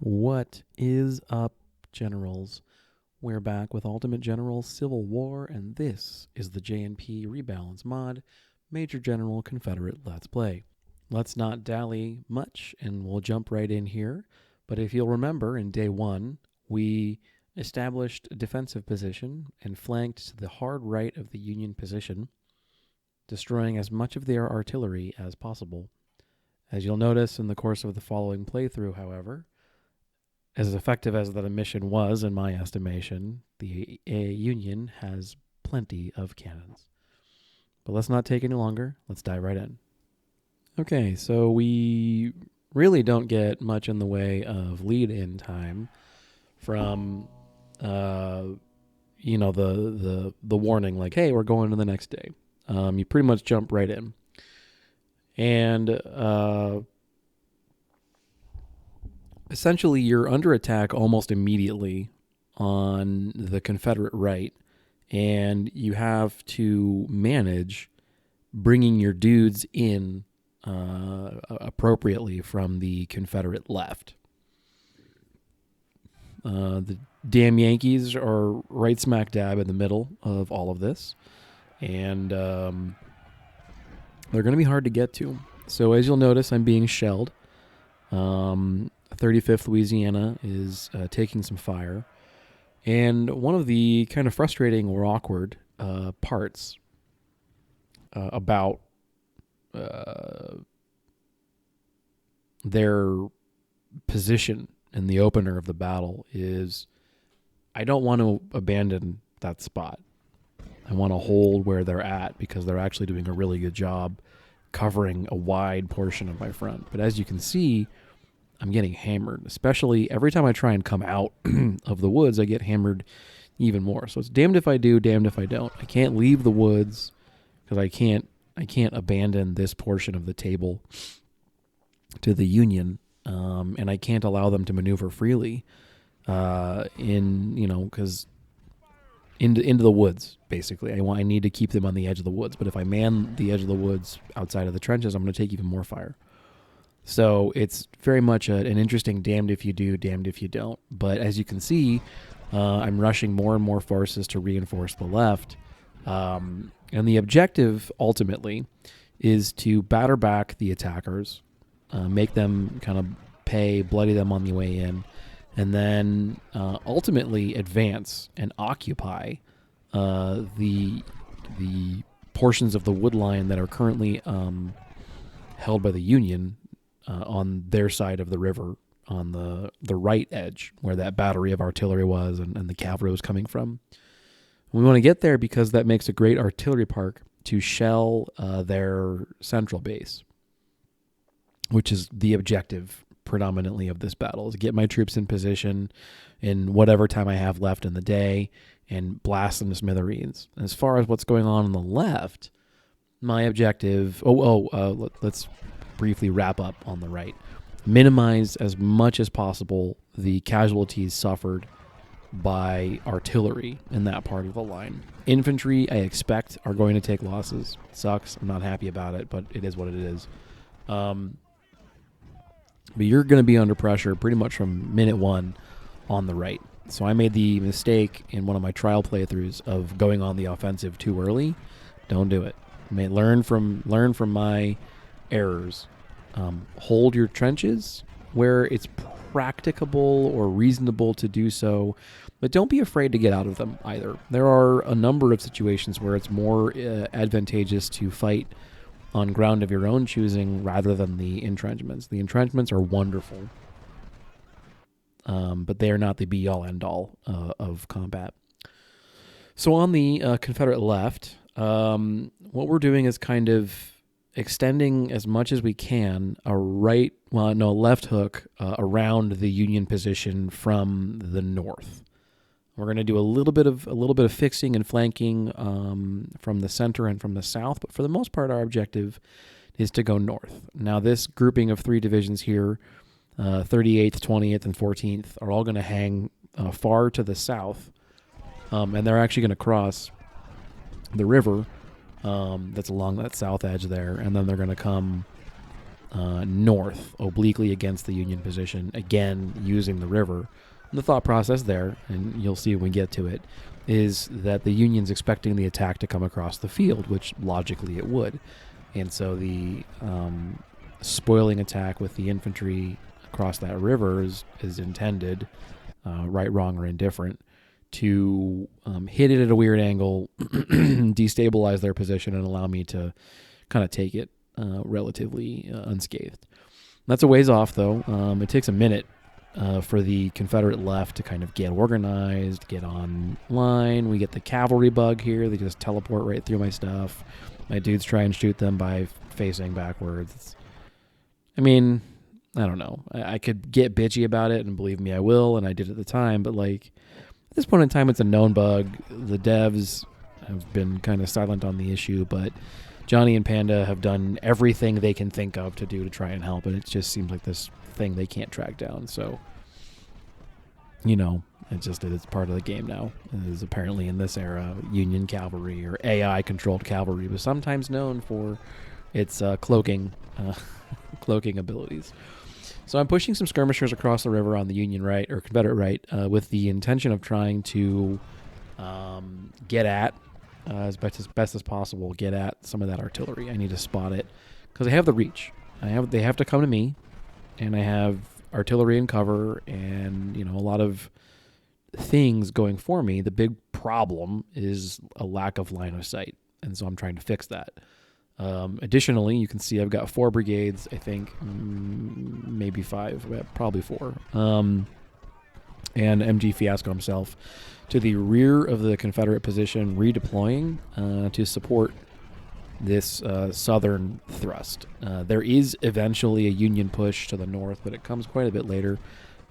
What is up, generals? We're back with Ultimate General Civil War, and this is the J&P Rebalance Mod, Major General Confederate Let's Play. Let's not dally much, and we'll jump right in here. But if you'll remember, in day one, we established a defensive position and flanked to the hard right of the Union position, destroying as much of their artillery as possible. As you'll notice in the course of the following playthrough, however, as effective as that mission was, in my estimation, the Union has plenty of cannons. But let's not take any longer. Let's dive right in. Okay, so we really don't get much in the way of lead-in time from, the warning, like, hey, we're going to the next day. You pretty much jump right in. And essentially, you're under attack almost immediately on the Confederate right, and you have to manage bringing your dudes in appropriately from the Confederate left. The damn Yankees are right smack dab in the middle of all of this, and they're going to be hard to get to. So as you'll notice, I'm being shelled. 35th Louisiana is taking some fire. And one of the kind of frustrating or awkward parts about their position in the opener of the battle is I don't want to abandon that spot. I want to hold where they're at because they're actually doing a really good job covering a wide portion of my front. But as you can see, I'm getting hammered, especially every time I try and come out of the woods, I get hammered even more. So it's damned if I do, damned if I don't. I can't leave the woods because I can't abandon this portion of the table to the Union, and I can't allow them to maneuver freely because into the woods, basically. I need to keep them on the edge of the woods. But if I man the edge of the woods outside of the trenches, I'm going to take even more fire. So it's very much an interesting damned if you do, damned if you don't. But as you can see, I'm rushing more and more forces to reinforce the left. And the objective, ultimately, is to batter back the attackers, make them kind of pay, bloody them on the way in, and then ultimately advance and occupy the portions of the wood line that are currently held by the Union on their side of the river, on the right edge, where that battery of artillery was and the cavalry was coming from. We want to get there because that makes a great artillery park to shell their central base, which is the objective predominantly of this battle, is get my troops in position in whatever time I have left in the day and blast them to smithereens. As far as what's going on the left, my objective... let's briefly wrap up on the right. Minimize as much as possible the casualties suffered by artillery in that part of the line. Infantry, I expect, are going to take losses. It sucks. I'm not happy about it, but it is what it is. But you're going to be under pressure pretty much from minute one on the right. So I made the mistake in one of my trial playthroughs of going on the offensive too early. Don't do it. Learn from my errors. Hold your trenches where it's practicable or reasonable to do so, but don't be afraid to get out of them either. There are a number of situations where it's more advantageous to fight on ground of your own choosing rather than the entrenchments. The entrenchments are wonderful, but they are not the be-all, end-all of combat. So on the Confederate left, what we're doing is kind of extending as much as we can a left hook around the Union position from the north. We're going to do a little bit of fixing and flanking from the center and from the south, but for the most part, our objective is to go north. Now, this grouping of three divisions here, 38th, 20th, and 14th, are all going to hang far to the south, and they're actually going to cross the river that's along that south edge there, and then they're going to come north, obliquely against the Union position, again using the river. And the thought process there, and you'll see when we get to it, is that the Union's expecting the attack to come across the field, which logically it would. And so the spoiling attack with the infantry across that river is intended, right, wrong, or indifferent, to hit it at a weird angle, destabilize their position, and allow me to kind of take it relatively unscathed. That's a ways off, though. It takes a minute for the Confederate left to kind of get organized, get online. We get the cavalry bug here. They just teleport right through my stuff. My dudes try and shoot them by facing backwards. I mean, I don't know. I could get bitchy about it, and believe me, I will, and I did at the time, but like, at this point in time, it's a known bug. The devs have been kind of silent on the issue, but Johnny and Panda have done everything they can think of to do to try and help, and it just seems like this thing they can't track down. So, it's part of the game now. It is apparently in this era, Union cavalry, or AI-controlled cavalry, was sometimes known for its cloaking abilities. So I'm pushing some skirmishers across the river on the Union right, or Confederate right, with the intention of trying to get at, as best as possible, get at some of that artillery. I need to spot it, because I have the reach. They have to come to me, and I have artillery and cover, and a lot of things going for me. The big problem is a lack of line of sight, and so I'm trying to fix that. Additionally, you can see I've got 4 brigades, I think, maybe 5, probably 4, and MG Fiasco himself to the rear of the Confederate position, redeploying to support this southern thrust. There is eventually a Union push to the north, but it comes quite a bit later,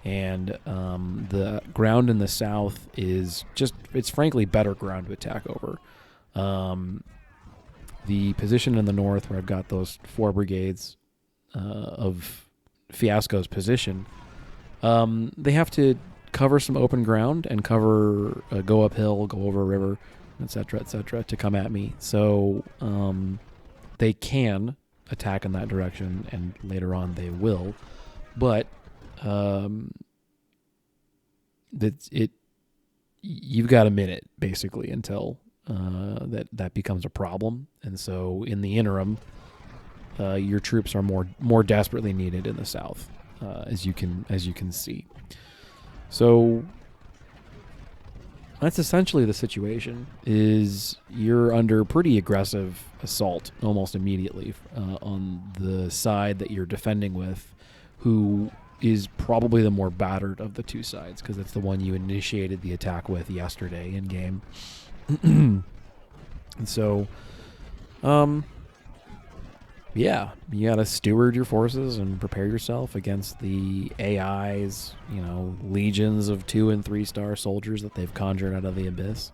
and the ground in the south is it's frankly better ground to attack over. The position in the north, where I've got those 4 brigades of Fiasco's position, they have to cover some open ground and go uphill, go over a river, etc., to come at me. So they can attack in that direction, and later on they will. But you've got a minute basically until that becomes a problem, and so in the interim, your troops are more desperately needed in the south, as you can see. So that's essentially the situation. Is you're under pretty aggressive assault almost immediately on the side that you're defending with, who is probably the more battered of the two sides, because it's the one you initiated the attack with yesterday in game. And so, yeah, you gotta steward your forces and prepare yourself against the AI's, legions of 2- and 3-star soldiers that they've conjured out of the abyss,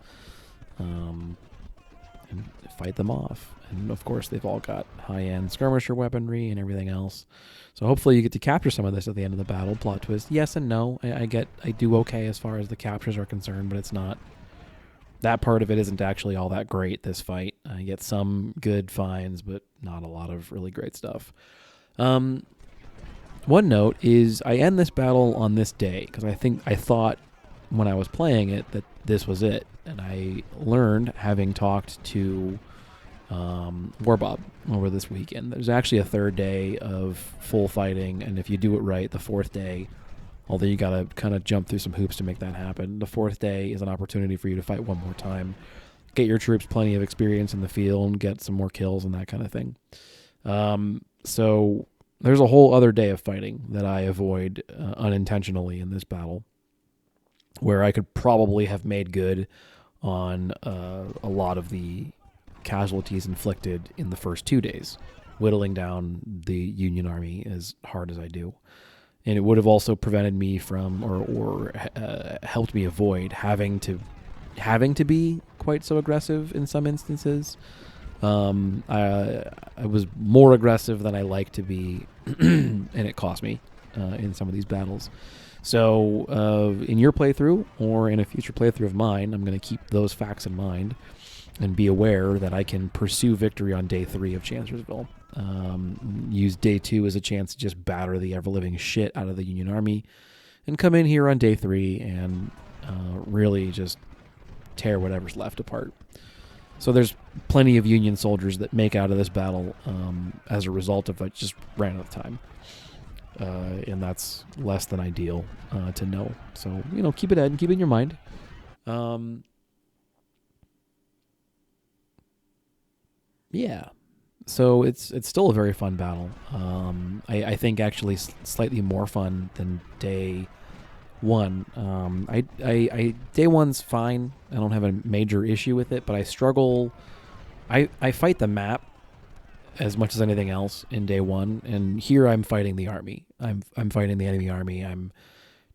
and fight them off. And of course, they've all got high-end skirmisher weaponry and everything else. So hopefully you get to capture some of this at the end of the battle. Plot twist, yes and no. I do okay as far as the captures are concerned, but it's not. That part of it isn't actually all that great, this fight. I get some good finds, but not a lot of really great stuff. One note is I end this battle on this day, because I thought when I was playing it that this was it. And I learned, having talked to Warbob over this weekend, there's actually a 3rd day of full fighting, and if you do it right, the 4th day, although you got to kind of jump through some hoops to make that happen, the 4th day is an opportunity for you to fight one more time, get your troops plenty of experience in the field, and get some more kills and that kind of thing. So there's a whole other day of fighting that I avoid unintentionally in this battle, where I could probably have made good on a lot of the casualties inflicted in the first 2 days, whittling down the Union Army as hard as I do. And it would have also prevented me from, or helped me avoid having to be quite so aggressive in some instances. I was more aggressive than I like to be, and it cost me in some of these battles. So in your playthrough, or in a future playthrough of mine, I'm going to keep those facts in mind. and be aware that I can pursue victory on day 3 of Chancellorsville. Use day 2 as a chance to just batter the ever-living shit out of the Union Army, and come in here on day 3 and really just tear whatever's left apart. So there's plenty of Union soldiers that make out of this battle as a result of it just ran out of time. And that's less than ideal to know. So, keep it in your mind. Yeah. So it's still a very fun battle. I think actually slightly more fun than day 1. Day 1's fine. I don't have a major issue with it, but I struggle. I fight the map as much as anything else in day 1, and here I'm fighting the army. I'm fighting the enemy army. I'm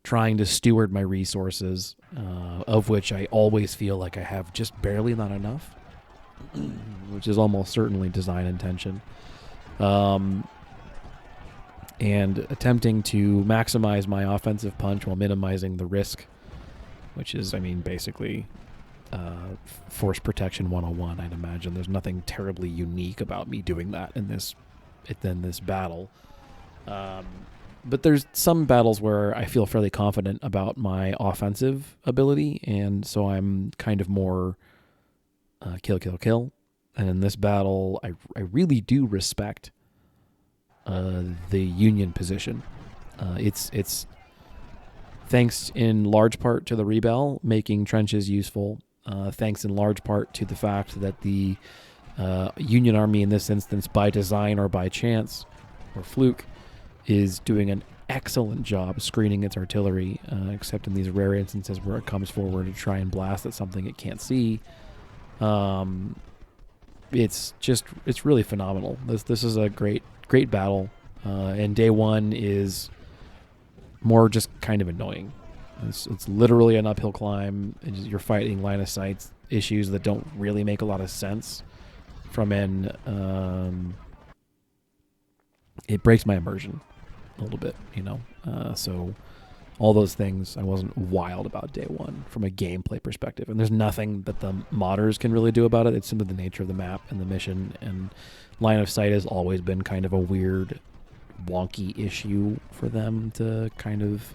trying to steward my resources, of which I always feel like I have just barely not enough, which is almost certainly design intention. And attempting to maximize my offensive punch while minimizing the risk, which is, basically force protection 101. I'd imagine there's nothing terribly unique about me doing that in this battle. But there's some battles where I feel fairly confident about my offensive ability, and so I'm kind of more kill. And in this battle, I really do respect the Union position. It's thanks in large part to the Rebel making trenches useful. Thanks in large part to the fact that the Union Army in this instance, by design or by chance or fluke, is doing an excellent job screening its artillery, except in these rare instances where it comes forward to try and blast at something it can't see. It's really phenomenal. This is a great battle, and day 1 is more just kind of annoying. It's literally an uphill climb. You're fighting line of sight issues that don't really make a lot of sense. It breaks my immersion a little bit, so all those things I wasn't wild about day 1 from a gameplay perspective, and there's nothing that the modders can really do about it. It's simply the nature of the map and the mission, and line of sight has always been kind of a weird, wonky issue for them to kind of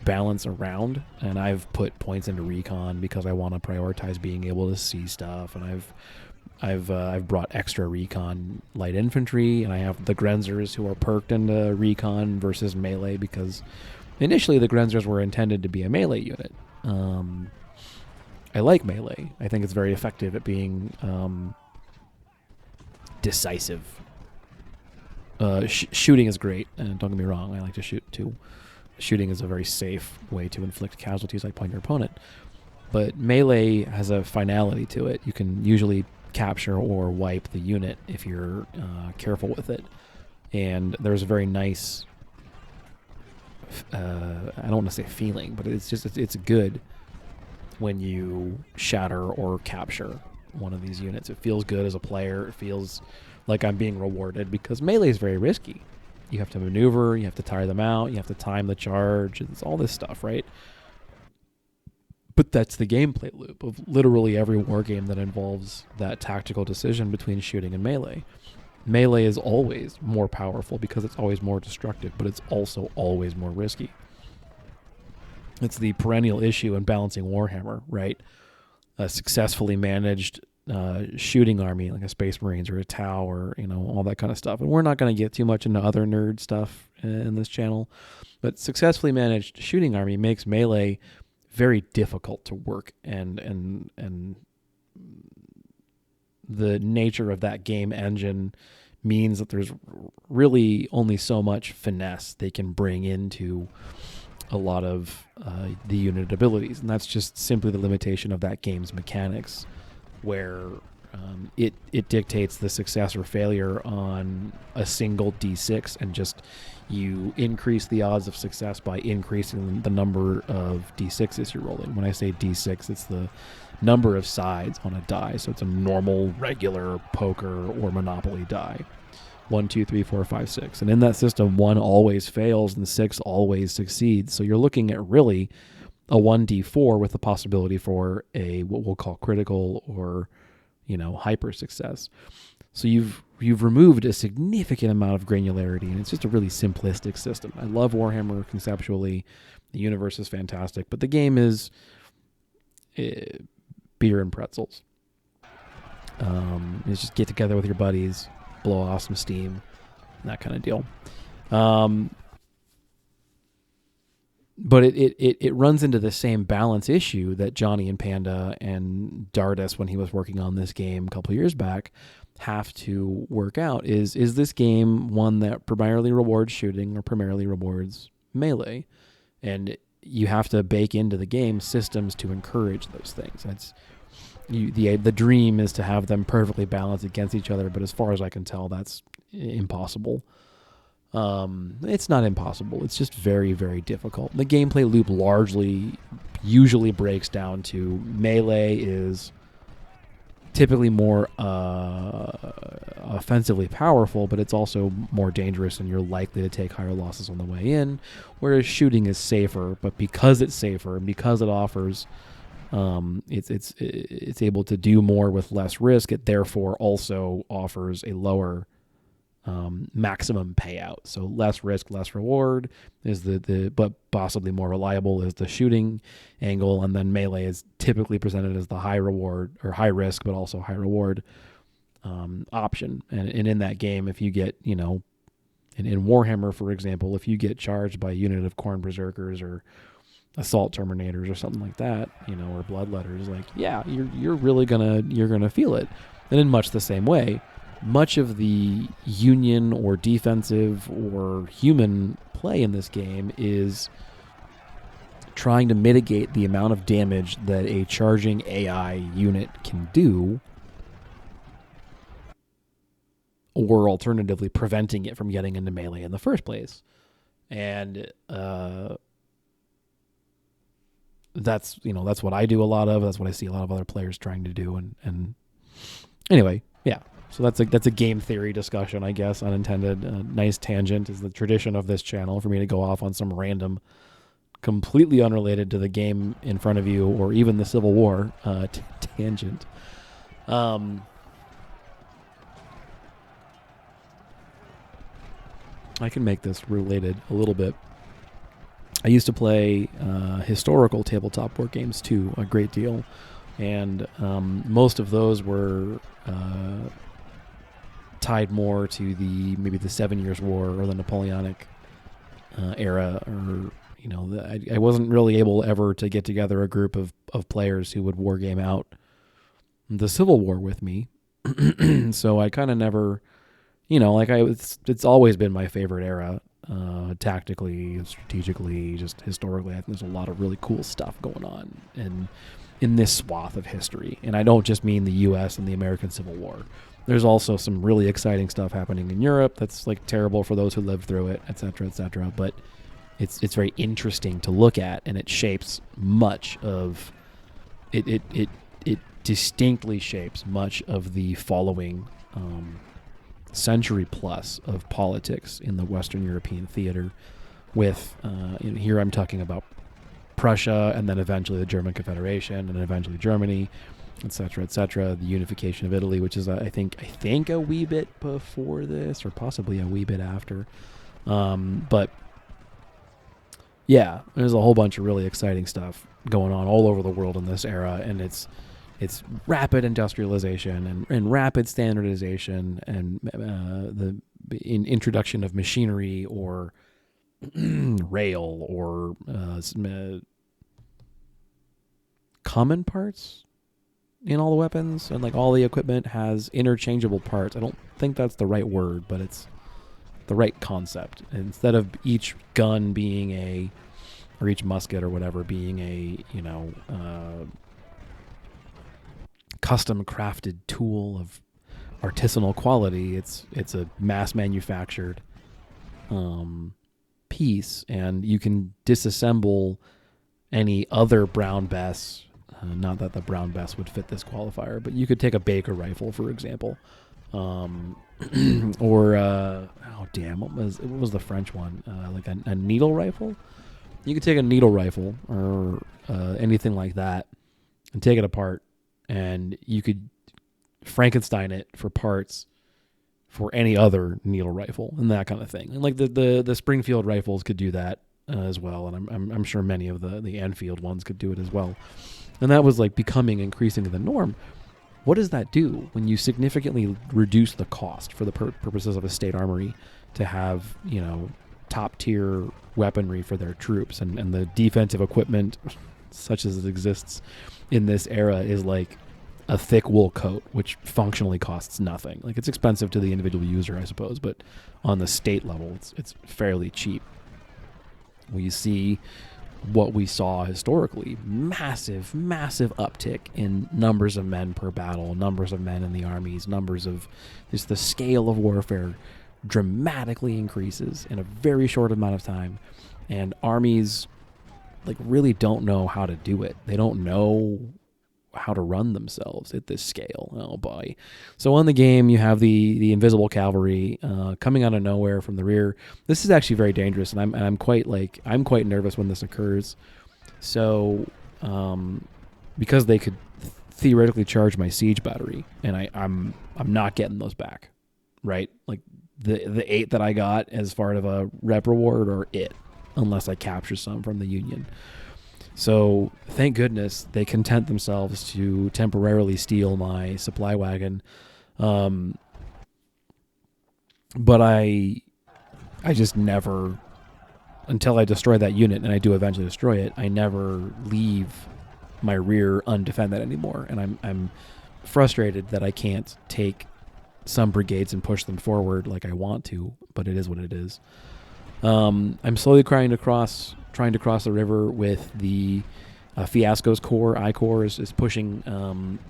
balance around, and I've put points into recon because I want to prioritize being able to see stuff, and I've brought extra recon light infantry, and I have the Grenzers who are perked into recon versus melee, because initially the Grenzers were intended to be a melee unit. I like melee. I think it's very effective at being decisive. Shooting is great, and don't get me wrong, I like to shoot too. Shooting is a very safe way to inflict casualties upon your opponent. But melee has a finality to it. You can usually capture or wipe the unit if you're careful with it. And there's a very nice, I don't want to say feeling, but it's good when you shatter or capture one of these units. It feels good as a player. It feels like I'm being rewarded, because melee is very risky. You have to maneuver, you have to tire them out, you have to time the charge, it's all this stuff, right? But that's the gameplay loop of literally every war game that involves that tactical decision between shooting and melee. Melee is always more powerful because it's always more destructive, but it's also always more risky. It's the perennial issue in balancing Warhammer, right? A successfully managed shooting army like a Space Marines or a Tau, or all that kind of stuff. And we're not going to get too much into other nerd stuff in this channel, but successfully managed shooting army makes melee very difficult to work, and the nature of that game engine means that there's really only so much finesse they can bring into a lot of the unit abilities, and that's just simply the limitation of that game's mechanics, where it dictates the success or failure on a single D6, and just you increase the odds of success by increasing the number of D6s you're rolling. When I say D6, it's the number of sides on a die, so it's a normal, regular poker or Monopoly die. 1, 2, 3, 4, 5, 6. And in that system, 1 always fails and 6 always succeeds. So you're looking at really a 1d4 with the possibility for a what we'll call critical or hyper success. So you've removed a significant amount of granularity, and it's just a really simplistic system. I love Warhammer conceptually. The universe is fantastic, but the game is beer and pretzels. It's just get together with your buddies, blow off some steam, that kind of deal. But it runs into the same balance issue that Johnny and Panda and Dardis, when he was working on this game a couple of years back, have to work out. Is this game one that primarily rewards shooting or primarily rewards melee? And you have to bake into the game systems to encourage those things. The dream is to have them perfectly balanced against each other, but as far as I can tell, that's impossible. It's not impossible. It's just very, very difficult. The gameplay loop usually breaks down to melee is typically more offensively powerful, but it's also more dangerous, and you're likely to take higher losses on the way in, whereas shooting is safer, but because it's safer and because it offers it's able to do more with less risk, it therefore also offers a lower maximum payout. So less risk, less reward is but possibly more reliable is the shooting angle, and then melee is typically presented as the high reward or high risk but also high reward option. And in that game, if you get in Warhammer, for example, if you get charged by a unit of Khorne Berserkers or Assault Terminators or something like that, or Bloodletters, you're really gonna feel it. And in much the same way, much of the Union or defensive or human play in this game is trying to mitigate the amount of damage that a charging AI unit can do, or alternatively preventing it from getting into melee in the first place. And that's what I do a lot of. That's what I see a lot of other players trying to do. And anyway, yeah. So that's a game theory discussion, I guess, unintended. Nice tangent is the tradition of this channel for me to go off on some random, completely unrelated to the game in front of you or even the Civil War tangent. I can make this related a little bit. I used to play historical tabletop board games too, a great deal, and most of those were tied more to maybe the 7 Years' War or the Napoleonic era, or I wasn't really able ever to get together a group of players who would wargame out the Civil War with me. So I kind of never, it's always been my favorite era. Tactically, strategically, just historically, I think there's a lot of really cool stuff going on in this swath of history. And I don't just mean the U.S. and the American Civil War. There's also some really exciting stuff happening in Europe that's terrible for those who lived through it, et cetera, et cetera. But it's very interesting to look at, and it shapes much of it distinctly shapes much of the following century plus of politics in the Western European theater, with here I'm talking about Prussia, and then eventually the German Confederation, and then eventually Germany, et cetera, the unification of Italy, which is I think a wee bit before this, or possibly a wee bit after, but yeah, there's a whole bunch of really exciting stuff going on all over the world in this era, and it's rapid industrialization and rapid standardization and the introduction of machinery or rail or common parts in all the weapons, and all the equipment has interchangeable parts. I don't think that's the right word, but it's the right concept. And instead of each gun being or each musket or whatever being a custom crafted tool of artisanal quality, it's a mass manufactured piece, and you can disassemble any other Brown Bess. Not that the Brown Bess would fit this qualifier, but you could take a Baker rifle, for example, or what was the French one? A needle rifle. You could take a needle rifle or anything like that and take it apart, and you could Frankenstein it for parts for any other needle rifle and that kind of thing. And like the Springfield rifles could do that as well, and I'm sure many of the Enfield ones could do it as well. And that was like becoming increasingly the norm. What does that do when you significantly reduce the cost for the purposes of a state armory to have, top tier weaponry for their troops, and the defensive equipment such as it exists in this era is like a thick wool coat, which functionally costs nothing. Like, it's expensive to the individual user, I suppose, but on the state level, it's fairly cheap. We see what we saw historically, massive uptick in numbers of men per battle, numbers of men in the armies, numbers of just the scale of warfare dramatically increases in a very short amount of time. And armies like really don't know how to do it. They don't know how to run themselves at this scale. Oh boy. So on the game, you have the invisible cavalry coming out of nowhere from the rear. This is actually very dangerous, and I'm quite nervous when this occurs. So because they could theoretically charge my siege battery, and I'm not getting those back, right? Like the 8 that I got as part of a rep reward are it, unless I capture some from the Union. So thank goodness they content themselves to temporarily steal my supply wagon. But I just never, until I destroy that unit, and I do eventually destroy it, I never leave my rear undefended anymore. And I'm frustrated that I can't take some brigades and push them forward like I want to, but it is what it is. I'm slowly trying to cross the river with the Fiasco's Corps. I-Corps is pushing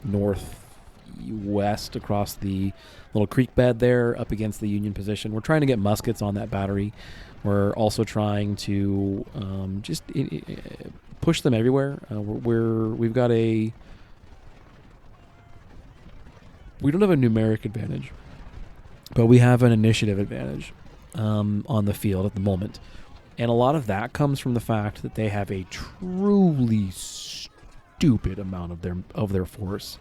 northwest across the little creek bed there up against the Union position. We're trying to get muskets on that battery. We're also trying to just push them everywhere. We don't have a numeric advantage, but we have an initiative advantage on the field at the moment. And a lot of that comes from the fact that they have a truly stupid amount of their force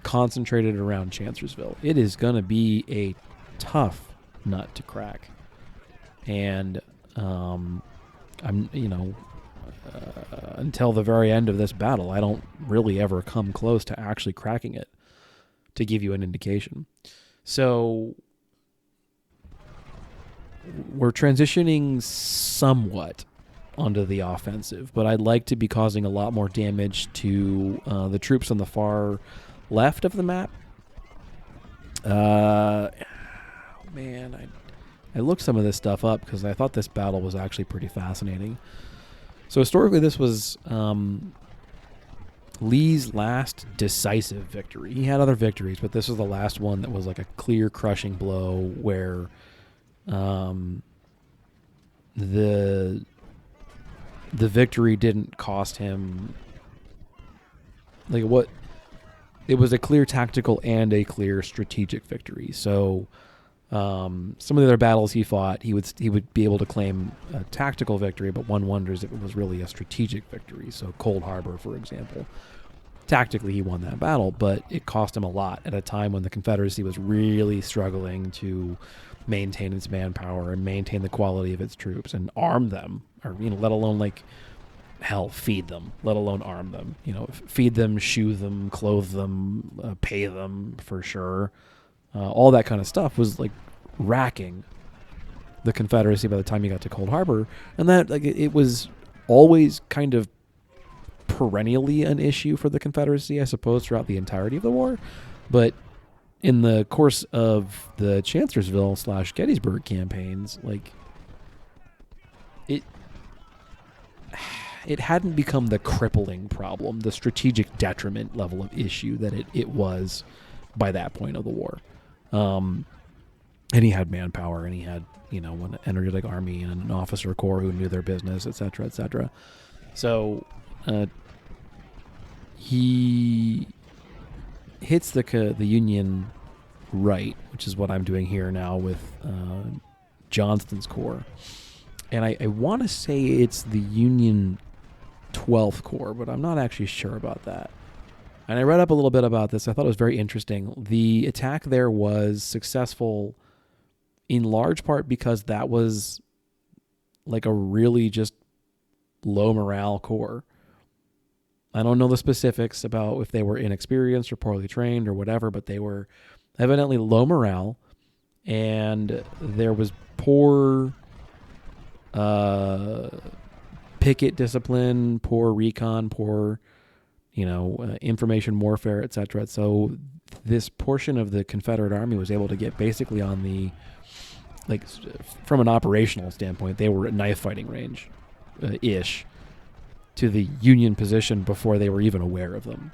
concentrated around Chancellorsville. It is going to be a tough nut to crack. And until the very end of this battle, I don't really ever come close to actually cracking it, to give you an indication. So we're transitioning somewhat onto the offensive, but I'd like to be causing a lot more damage to the troops on the far left of the map. Man, I looked some of this stuff up because I thought this battle was actually pretty fascinating. So historically, this was Lee's last decisive victory. He had other victories, but this was the last one that was like a clear crushing blow where the victory didn't cost him like what it was, a clear tactical and a clear strategic victory. So some of the other battles he fought, he would be able to claim a tactical victory, but one wonders if it was really a strategic victory. So Cold Harbor, for example, tactically he won that battle, but it cost him a lot at a time when the Confederacy was really struggling to maintain its manpower and maintain the quality of its troops and arm them, or let alone feed them, let alone arm them. Feed them, shoe them, clothe them, pay them for sure. All that kind of stuff was like racking the Confederacy by the time you got to Cold Harbor, and that it was always kind of perennially an issue for the Confederacy, I suppose, throughout the entirety of the war, but in the course of the Chancellorsville / Gettysburg campaigns, it hadn't become the crippling problem, the strategic detriment level of issue that it was by that point of the war. And he had manpower, and he had, an energetic army and an officer corps who knew their business, et cetera, et cetera. So he hits the Union right, which is what I'm doing here now with Johnston's Corps. And I want to say it's the Union 12th Corps, but I'm not actually sure about that. And I read up a little bit about this. I thought it was very interesting. The attack there was successful in large part because that was like a really just low morale corps. I don't know the specifics about if they were inexperienced or poorly trained or whatever, but they were evidently low morale, and there was poor picket discipline, poor recon, poor information warfare, etc. So this portion of the Confederate Army was able to get basically on the, like, from an operational standpoint, they were at knife fighting range ish to the Union position before they were even aware of them.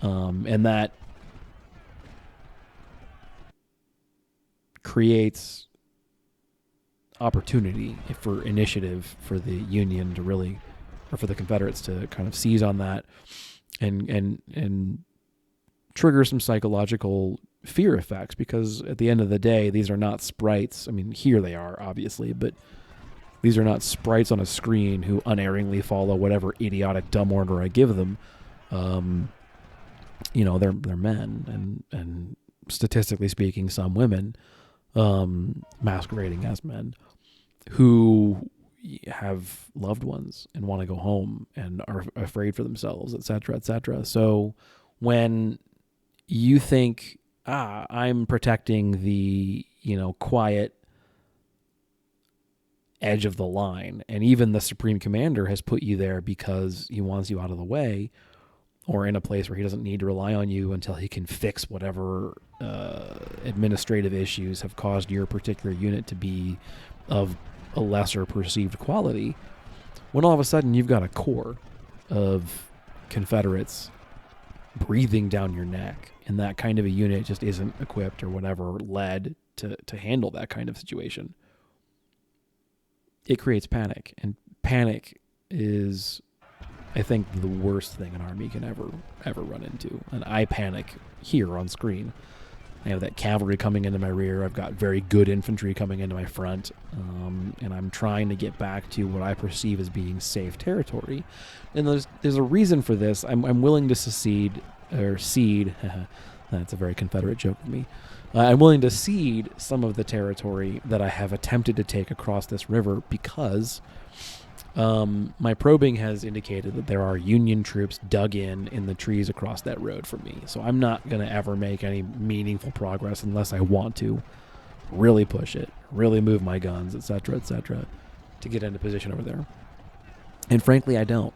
And that creates opportunity for initiative for the Union to really, or for the Confederates to kind of seize on that and trigger some psychological fear effects, because at the end of the day, these are not sprites. I mean, here they are, obviously, but these are not sprites on a screen who unerringly follow whatever idiotic dumb order I give them. They're men, and statistically speaking, some women masquerading as men who have loved ones and want to go home and are afraid for themselves, et cetera, et cetera. So when you think, I'm protecting the, quiet edge of the line, and even the Supreme Commander has put you there because he wants you out of the way, or in a place where he doesn't need to rely on you until he can fix whatever administrative issues have caused your particular unit to be of a lesser perceived quality, when all of a sudden you've got a corps of Confederates breathing down your neck, and that kind of a unit just isn't equipped or whatever led to handle that kind of situation, it creates panic. And panic is, I think, the worst thing an army can ever run into. And I panic here on screen. I have that cavalry coming into my rear. I've got very good infantry coming into my front. And I'm trying to get back to what I perceive as being safe territory. And there's a reason for this. I'm willing to cede. That's a very Confederate joke of me. I'm willing to cede some of the territory that I have attempted to take across this river because my probing has indicated that there are Union troops dug in the trees across that road from me. So I'm not going to ever make any meaningful progress unless I want to really push it, really move my guns, et cetera, to get into position over there. And frankly, I don't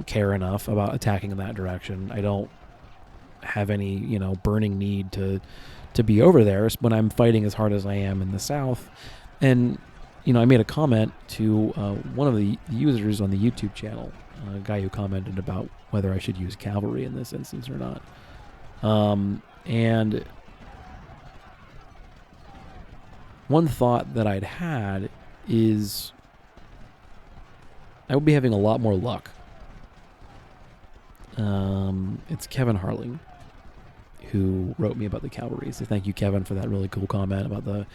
care enough about attacking in that direction. I don't have any, burning need to be over there when I'm fighting as hard as I am in the South. And I made a comment to one of the users on the YouTube channel, a guy who commented about whether I should use cavalry in this instance or not. And one thought that I'd had is I would be having a lot more luck. It's Kevin Harling who wrote me about the cavalry. So thank you, Kevin, for that really cool comment about the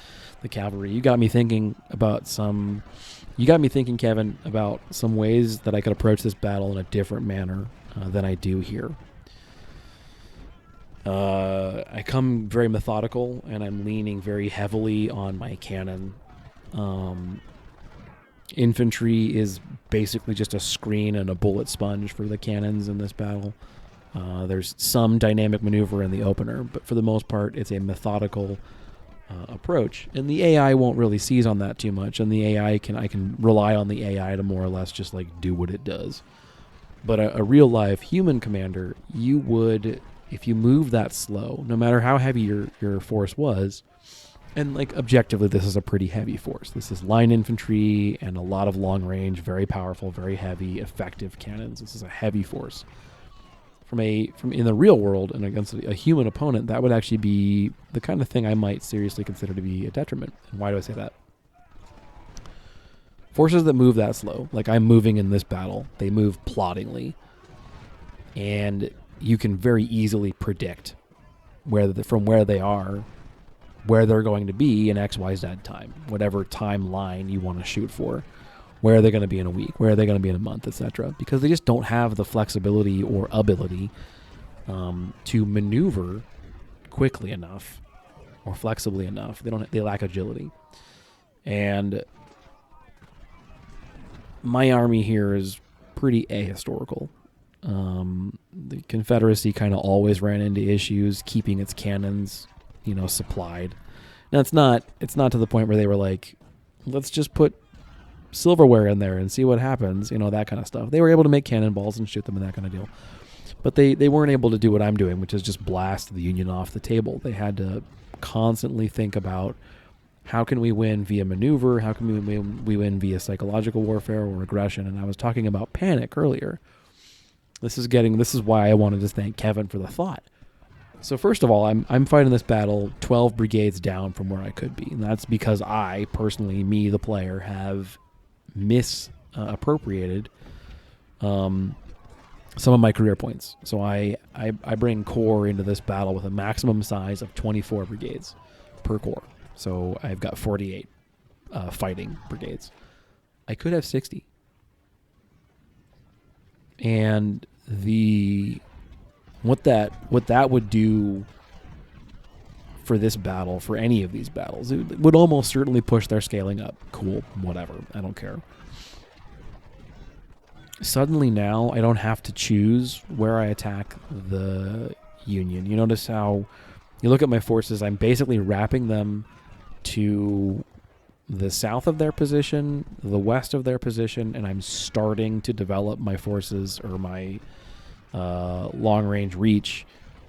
cavalry. You got me thinking, Kevin, about some ways that I could approach this battle in a different manner than I do here. I come very methodical, and I'm leaning very heavily on my cannon. Infantry is basically just a screen and a bullet sponge for the cannons in this battle. There's some dynamic maneuver in the opener, but for the most part, it's a methodical approach. And the AI won't really seize on that too much, and I can rely on the AI to more or less just like do what it does. But a real live human commander, you would, if you move that slow, no matter how heavy your force was, and like objectively, this is a pretty heavy force. This is line infantry and a lot of long range, very powerful, very heavy, effective cannons. This is a heavy force. From in the real world and against a human opponent, that would actually be the kind of thing I might seriously consider to be a detriment. And why do I say that? Forces that move that slow, like I'm moving in this battle, they move ploddingly, and you can very easily predict from where they are, where they're going to be in X, Y, Z time, whatever timeline you want to shoot for. Where are they going to be in a week? Where are they going to be in a month, etc.? Because they just don't have the flexibility or ability to maneuver quickly enough or flexibly enough. They lack agility. And my army here is pretty ahistorical. The Confederacy kind of always ran into issues keeping its cannons, supplied. Now it's not to the point where they were like, let's just put silverware in there and see what happens, that kind of stuff. They were able to make cannonballs and shoot them and that kind of deal. But they weren't able to do what I'm doing, which is just blast the Union off the table. They had to constantly think about, how can we win via maneuver? How can we win via psychological warfare or aggression? And I was talking about panic earlier. This is why I wanted to thank Kevin for the thought. So first of all, I'm fighting this battle 12 brigades down from where I could be. And that's because I, personally, me, the player, have misappropriated some of my career points. So I bring corps into this battle with a maximum size of 24 brigades per corps. So I've got 48 fighting brigades. I could have 60. And what that would do for this battle, for any of these battles, it would almost certainly push their scaling up. Cool, whatever, I don't care. Suddenly now I don't have to choose where I attack the Union. You notice how you look at my forces, I'm basically wrapping them to the south of their position, the west of their position, and I'm starting to develop my forces or my long-range reach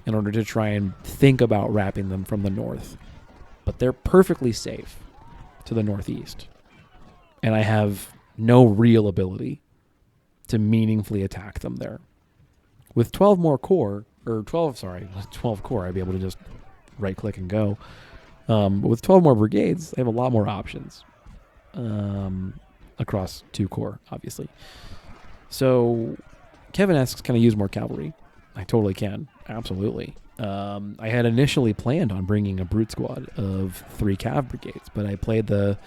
in order to try and think about wrapping them from the north. But they're perfectly safe to the northeast. And I have no real ability to meaningfully attack them there. With 12 corps, I'd be able to just right-click and go. But with 12 more brigades, I have a lot more options across 2 corps, obviously. So Kevin asks, can I use more cavalry? I totally can. Absolutely. I had initially planned on bringing a brute squad of 3 cav brigades, but I played the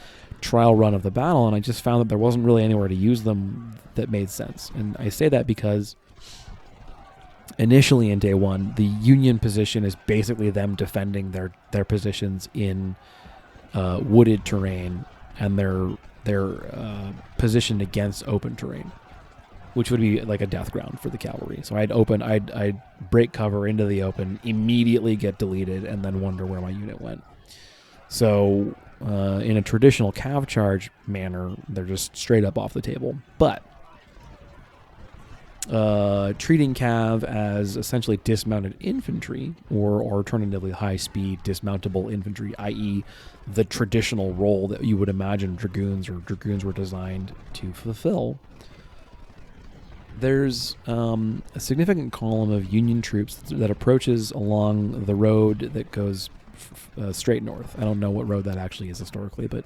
trial run of the battle, and I just found that there wasn't really anywhere to use them that made sense. And I say that because initially in day 1, the Union position is basically them defending their positions in wooded terrain, and they're positioned against open terrain, which would be like a death ground for the cavalry. So I'd break cover into the open, immediately get deleted, and then wonder where my unit went. So in a traditional cav charge manner, they're just straight up off the table. But treating cav as essentially dismounted infantry, or alternatively high-speed dismountable infantry, i.e. the traditional role that you would imagine dragoons were designed to fulfill, there's a significant column of Union troops that approaches along the road that goes straight north. I don't know what road that actually is historically, but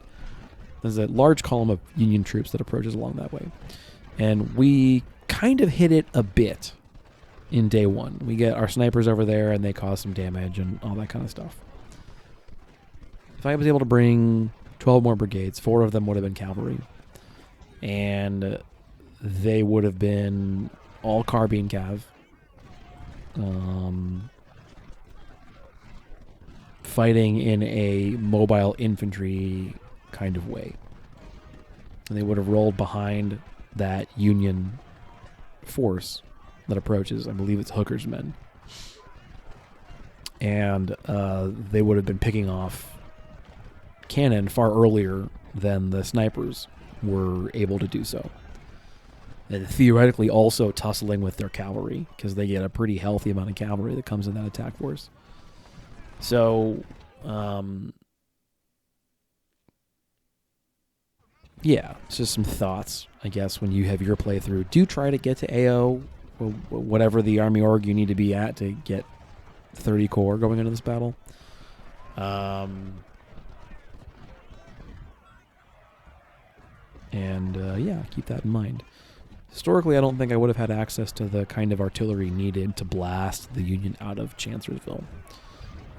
there's a large column of Union troops that approaches along that way. And we kind of hit it a bit in day 1. We get our snipers over there, and they cause some damage and all that kind of stuff. If I was able to bring 12 more brigades, 4 of them would have been cavalry. And they would have been all carbine cav. Fighting in a mobile infantry kind of way. And they would have rolled behind that Union force that approaches. I believe it's Hooker's men. And they would have been picking off cannon far earlier than the snipers were able to do so. And theoretically also tussling with their cavalry, because they get a pretty healthy amount of cavalry that comes in that attack force. So, yeah, it's just some thoughts, I guess, when you have your playthrough. Do try to get to AO, or whatever the army org you need to be at to get 30 corps going into this battle. Yeah, keep that in mind. Historically, I don't think I would have had access to the kind of artillery needed to blast the Union out of Chancellorsville.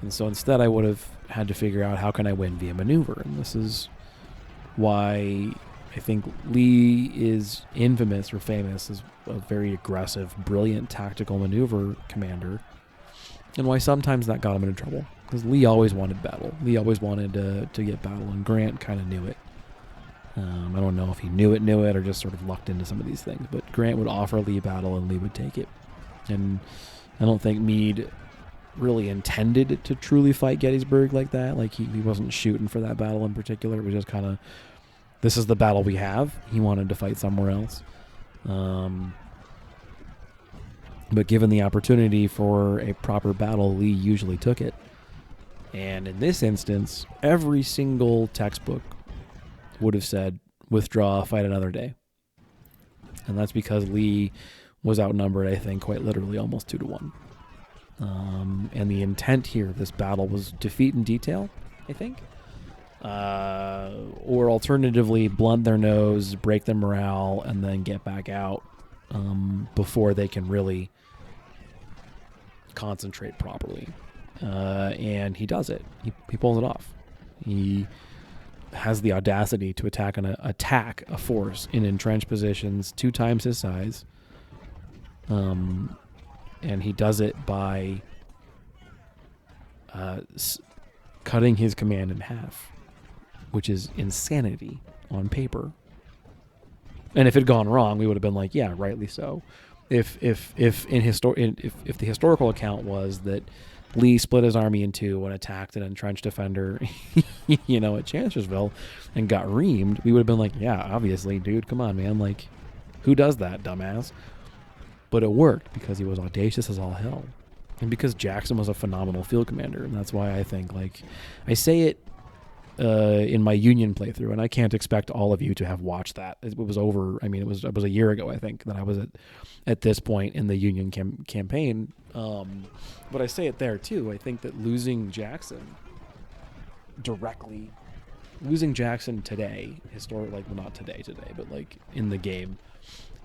And so instead, I would have had to figure out how can I win via maneuver. And this is why I think Lee is infamous or famous as a very aggressive, brilliant tactical maneuver commander. and why sometimes that got him into trouble. Because Lee always wanted battle. Lee always wanted to get battle, and Grant kind of knew it. I don't know if he knew it, or just sort of lucked into some of these things. But Grant would offer Lee battle, and Lee would take it. And I don't think Meade really intended to truly fight Gettysburg like that. Like, he wasn't shooting for that battle in particular. It was just kind of, this is the battle we have. He wanted to fight somewhere else. But given the opportunity for a proper battle, Lee usually took it. And in this instance, every single textbook would have said, withdraw, fight another day. And that's because Lee was outnumbered, I think, quite literally almost 2-1. And the intent here of this battle was defeat in detail, I think. Or alternatively, blunt their nose, break their morale, and then get back out before they can really concentrate properly. And he does it. He pulls it off. He has the audacity to attack a force in entrenched positions 2 times his size. And he does it by cutting his command in half, which is insanity on paper. And if it had gone wrong, we would have been like, yeah, rightly so. If the historical account was that Lee split his army in 2 and attacked an entrenched defender, at Chancellorsville and got reamed, we would have been like, yeah, obviously, dude, come on, man. Like, who does that, dumbass? But it worked because he was audacious as all hell. And because Jackson was a phenomenal field commander. And that's why I think, like, I say it in my Union playthrough, and I can't expect all of you to have watched that. It was over. I mean, it was a year ago, I think, that I was at this point in the Union campaign. But I say it there too. I think that losing Jackson today, not today, but like in the game,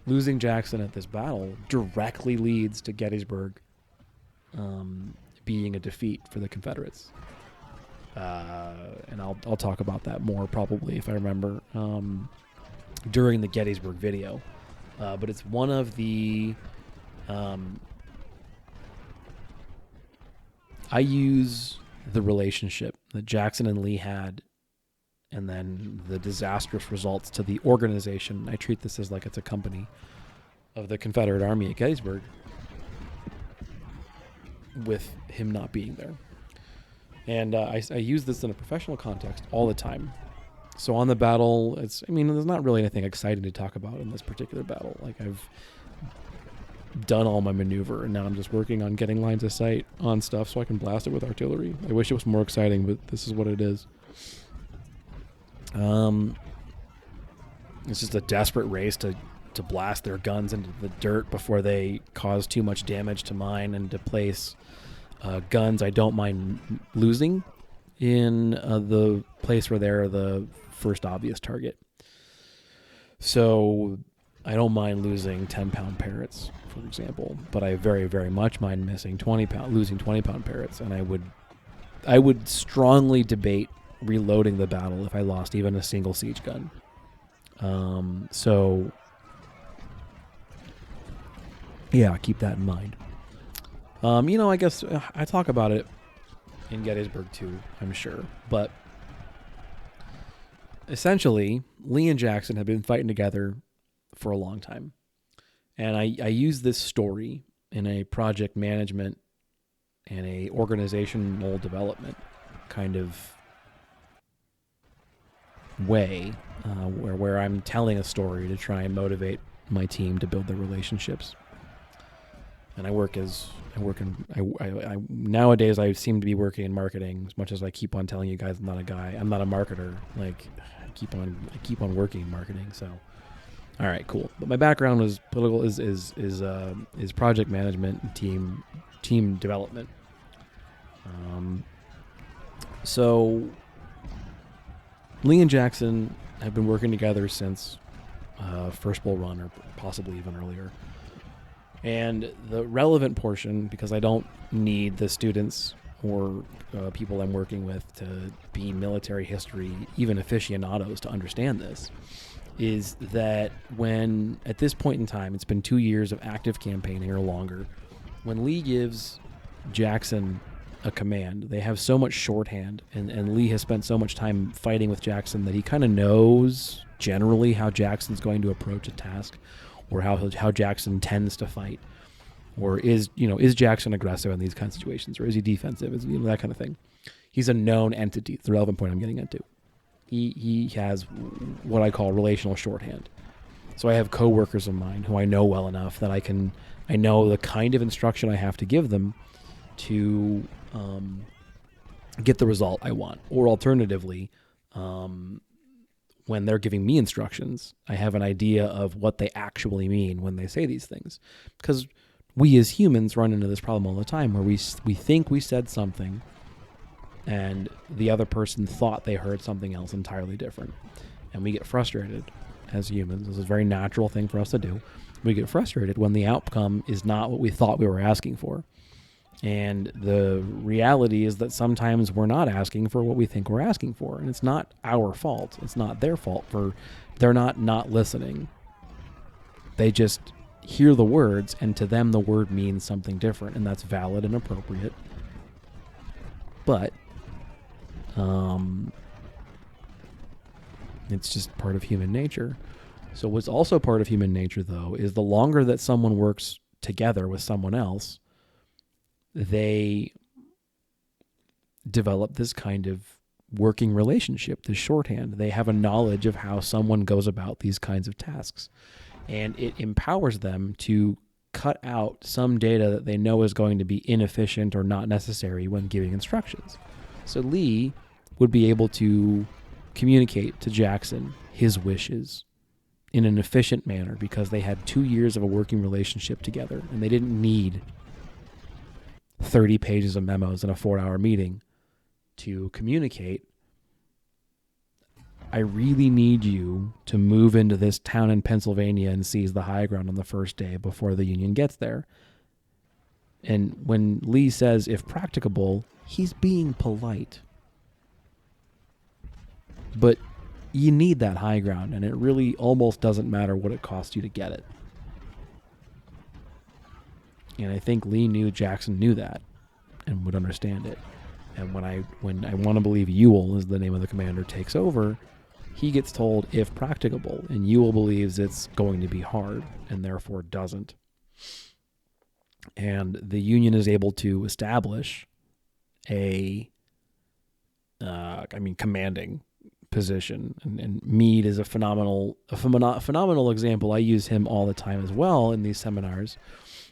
losing Jackson at this battle directly leads to Gettysburg being a defeat for the Confederates. And I'll talk about that more probably if I remember during the Gettysburg video. But it's one of the I use the relationship that Jackson and Lee had, and then the disastrous results to the organization. I treat this as like it's a company of the Confederate Army at Gettysburg, with him not being there. And I use this in a professional context all the time. So on the battle, there's not really anything exciting to talk about in this particular battle. Like, I've done all my maneuver, and now I'm just working on getting lines of sight on stuff so I can blast it with artillery. I wish it was more exciting, but this is what it is. It's just a desperate race to blast their guns into the dirt before they cause too much damage to mine, and to place guns I don't mind losing in the place where they're the first obvious target. So I don't mind losing 10-pound Parrots, for example, but I very, very much mind losing 20-pound Parrots, and I would strongly debate reloading the battle if I lost even a single siege gun. So yeah, keep that in mind. I guess I talk about it in Gettysburg too, I'm sure. But essentially, Lee and Jackson have been fighting together for a long time. And I use this story in a project management and a organizational development kind of way, where I'm telling a story to try and motivate my team to build their relationships. And nowadays I seem to be working in marketing, as much as I keep on telling you guys I'm not a marketer. Like, I keep on working in marketing. So, all right, cool. But my background was political, is project management and team development. So Lee and Jackson have been working together since First Bull Run, or possibly even earlier. And the relevant portion, because I don't need the students or people I'm working with to be military history, even aficionados, to understand this, is that when, at this point in time, it's been 2 years of active campaigning or longer, when Lee gives Jackson a command. They have so much shorthand, and Lee has spent so much time fighting with Jackson that he kind of knows generally how Jackson's going to approach a task, or how Jackson tends to fight, or is Jackson aggressive in these kinds of situations, or is he defensive? Is that kind of thing. He's a known entity. It's the relevant point I'm getting into. He has what I call relational shorthand. So I have coworkers of mine who I know well enough that I know the kind of instruction I have to give them to get the result I want. Or alternatively, when they're giving me instructions, I have an idea of what they actually mean when they say these things. Because we as humans run into this problem all the time where we think we said something and the other person thought they heard something else entirely different. And we get frustrated as humans. This is a very natural thing for us to do. We get frustrated when the outcome is not what we thought we were asking for. And the reality is that sometimes we're not asking for what we think we're asking for. And it's not our fault. It's not their fault for they're not listening. They just hear the words, and to them the word means something different, and that's valid and appropriate. But it's just part of human nature. So what's also part of human nature, though, is the longer that someone works together with someone else, they develop this kind of working relationship, this shorthand. They have a knowledge of how someone goes about these kinds of tasks. And it empowers them to cut out some data that they know is going to be inefficient or not necessary when giving instructions. So Lee would be able to communicate to Jackson his wishes in an efficient manner because they had 2 years of a working relationship together, and they didn't need 30 pages of memos in a 4-hour meeting to communicate. I really need you to move into this town in Pennsylvania and seize the high ground on the first day before the Union gets there. And when Lee says, if practicable, he's being polite. But you need that high ground, and it really almost doesn't matter what it costs you to get it. And I think Lee knew Jackson knew that and would understand it. And when I want to believe Ewell is the name of the commander takes over, he gets told if practicable, and Ewell believes it's going to be hard and therefore doesn't. And the Union is able to establish a commanding position. And Meade is a phenomenal example. I use him all the time as well in these seminars.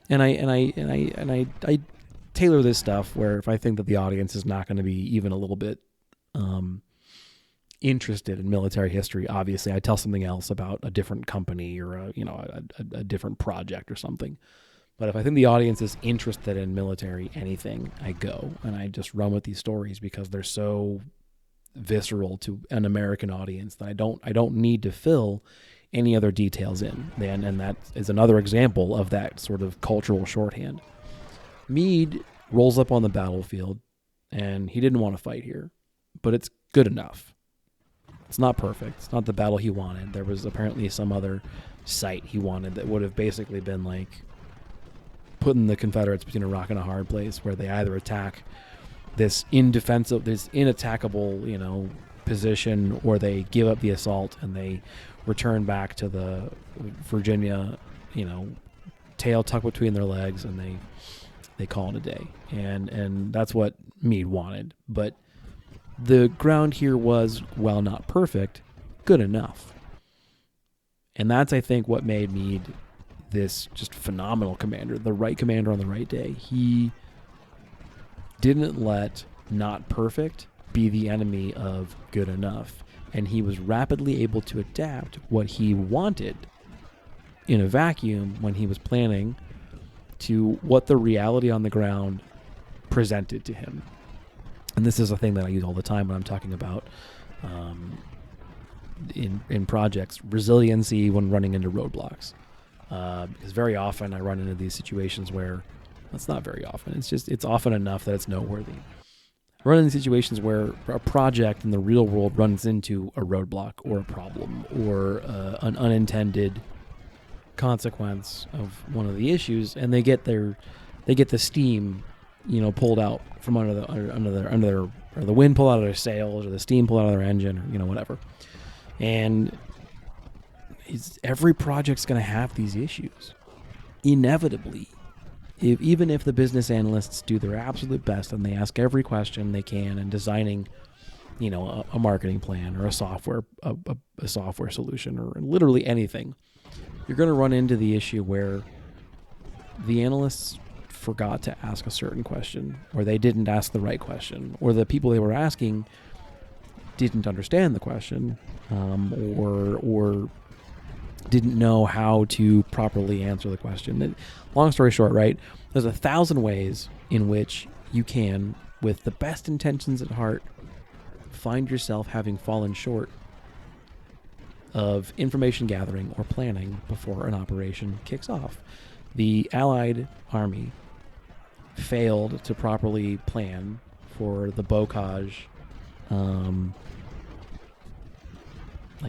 And I tailor this stuff where if I think that the audience is not going to be even a little bit interested in military history, obviously I tell something else about a different company or a different project or something. But if I think the audience is interested in military anything, I go and I just run with these stories because they're so visceral to an American audience that I don't need to fill any other details in. And that is another example of that sort of cultural shorthand. Meade rolls up on the battlefield, and he didn't want to fight here, but it's good enough. It's not perfect. It's not the battle he wanted. There was apparently some other site he wanted that would have basically been like putting the Confederates between a rock and a hard place where they either attack this inattackable, position, or they give up the assault and they return back to the Virginia, tail tucked between their legs, and they call it a day. And that's what Meade wanted. But the ground here was, while not perfect, good enough. And that's, I think, what made Meade this just phenomenal commander, the right commander on the right day. He didn't let not perfect be the enemy of good enough. And he was rapidly able to adapt what he wanted in a vacuum when he was planning to what the reality on the ground presented to him. And this is a thing that I use all the time when I'm talking about in projects, resiliency when running into roadblocks. Because very often I run into these situations where, that's not very often, it's often enough that it's noteworthy. I run into situations where a project in the real world runs into a roadblock or a problem or an unintended consequence of one of the issues, and they get the steam pulled out from under their, or the wind pulled out of their sails, or the steam pulled out of their engine, or whatever. And every project's going to have these issues, inevitably. Even if the business analysts do their absolute best and they ask every question they can in designing, a marketing plan or a software solution or literally anything, you're going to run into the issue where the analysts forgot to ask a certain question, or they didn't ask the right question, or the people they were asking didn't understand the question, or didn't know how to properly answer the question. And long story short, right, there's 1,000 ways in which you can, with the best intentions at heart, find yourself having fallen short of information gathering or planning before an operation kicks off. The Allied Army failed to properly plan for the bocage,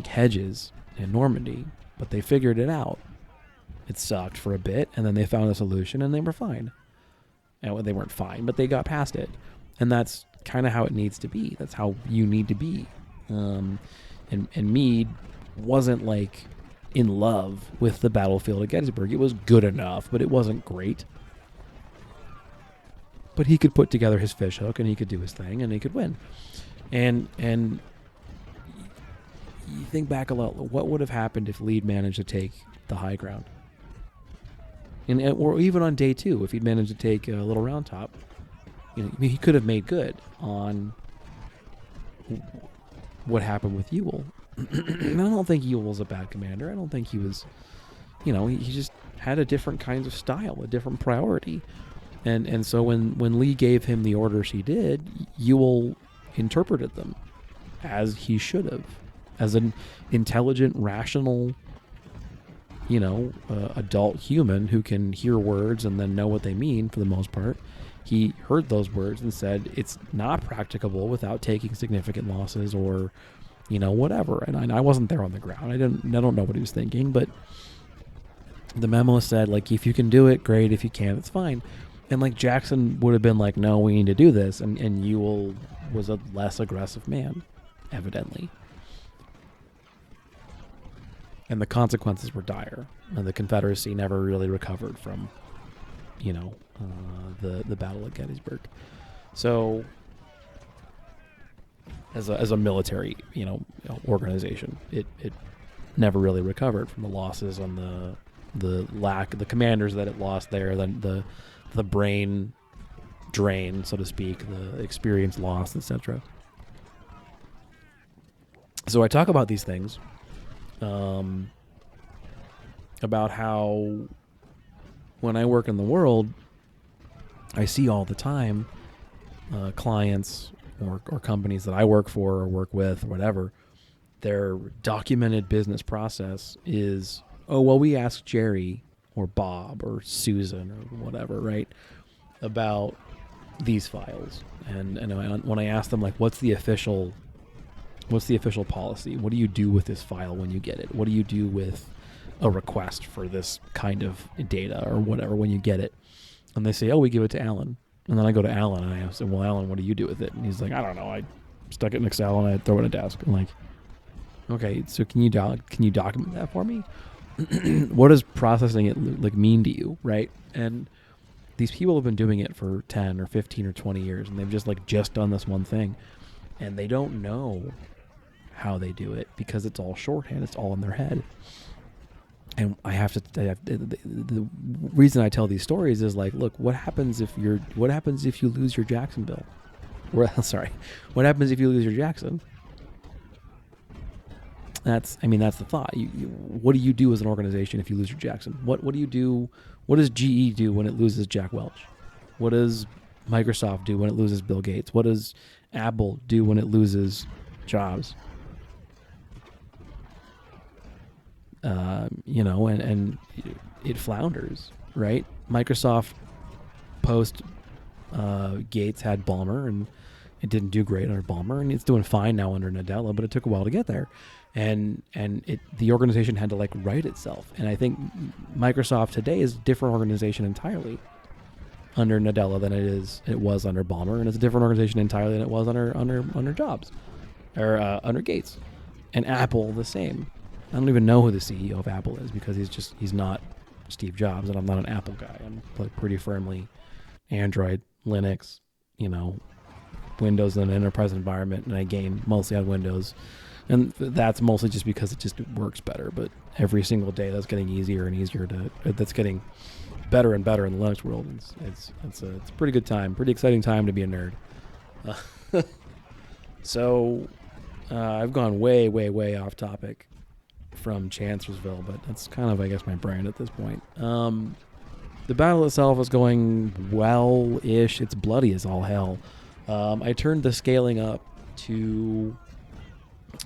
hedges in Normandy, but they figured it out. It sucked for a bit, and then they found a solution, and they were fine. And they weren't fine, but they got past it. And that's kind of how it needs to be. That's how you need to be. And Meade wasn't in love with the battlefield at Gettysburg. It was good enough, but it wasn't great. But he could put together his fish hook, and he could do his thing, and he could win. And you think back a lot, what would have happened if Lead managed to take the high ground? Or even on day 2, if he'd managed to take a Little Round Top, he could have made good on what happened with Ewell. I don't think Ewell was a bad commander. I don't think he was, he just had a different kind of style, a different priority. And so when Lee gave him the orders he did, Ewell interpreted them as he should have, as an intelligent, rational, adult human who can hear words and then know what they mean for the most part. He heard those words and said, it's not practicable without taking significant losses or, whatever. And I wasn't there on the ground. I don't know what he was thinking, but the memo said, if you can do it, great. If you can't, it's fine. And Jackson would have been no, we need to do this. And Ewell was a less aggressive man, evidently. And the consequences were dire. And the Confederacy never really recovered from, the battle at Gettysburg. So, as a military, organization, it never really recovered from the losses on the commanders that it lost there, the brain drain, so to speak, the experience lost, etc. So I talk about these things. About how when I work in the world, I see all the time clients or companies that I work for or work with or whatever, their documented business process is, we asked Jerry or Bob or Susan or whatever, right, about these files. And when I ask them, what's the official policy? What do you do with this file when you get it? What do you do with a request for this kind of data or whatever when you get it? And they say, we give it to Alan. And then I go to Alan and I ask him, well, Alan, what do you do with it? And he's like, I don't know. I stuck it in Excel and I throw it in a desk. I'm like, okay, so can you document that for me? What does processing it mean to you, right? And these people have been doing it for 10 or 15 or 20 years, and they've just done this one thing, and they don't know how they do it because it's all shorthand. It's all in their head. And the reason I tell these stories is look, what happens if you lose your Jacksonville? What happens if you lose your Jackson? That's the thought. What do you do as an organization if you lose your Jackson? What do you do? What does GE do when it loses Jack Welch? What does Microsoft do when it loses Bill Gates? What does Apple do when it loses Jobs? And it flounders, right? Microsoft post Gates had Ballmer, and it didn't do great under Ballmer, and it's doing fine now under Nadella, but it took a while to get there. And the organization had to right itself. And I think Microsoft today is a different organization entirely. under Nadella than it was under Ballmer, and it's a different organization entirely than it was under Jobs or under Gates. And Apple the same. I don't even know who the CEO of Apple is because he's not Steve Jobs, and I'm not an Apple guy. I'm like pretty firmly Android, Linux, Windows in an enterprise environment, and I game mostly on Windows. And that's mostly just because it works better. But every single day that's getting easier and easier that's getting better and better in the Linux world. It's a pretty good time, pretty exciting time to be a nerd. So I've gone way, way, way off topic from Chancellorsville, but that's kind of, I guess, my brand at this point. The battle itself is going well-ish. It's bloody as all hell. I turned the scaling up to,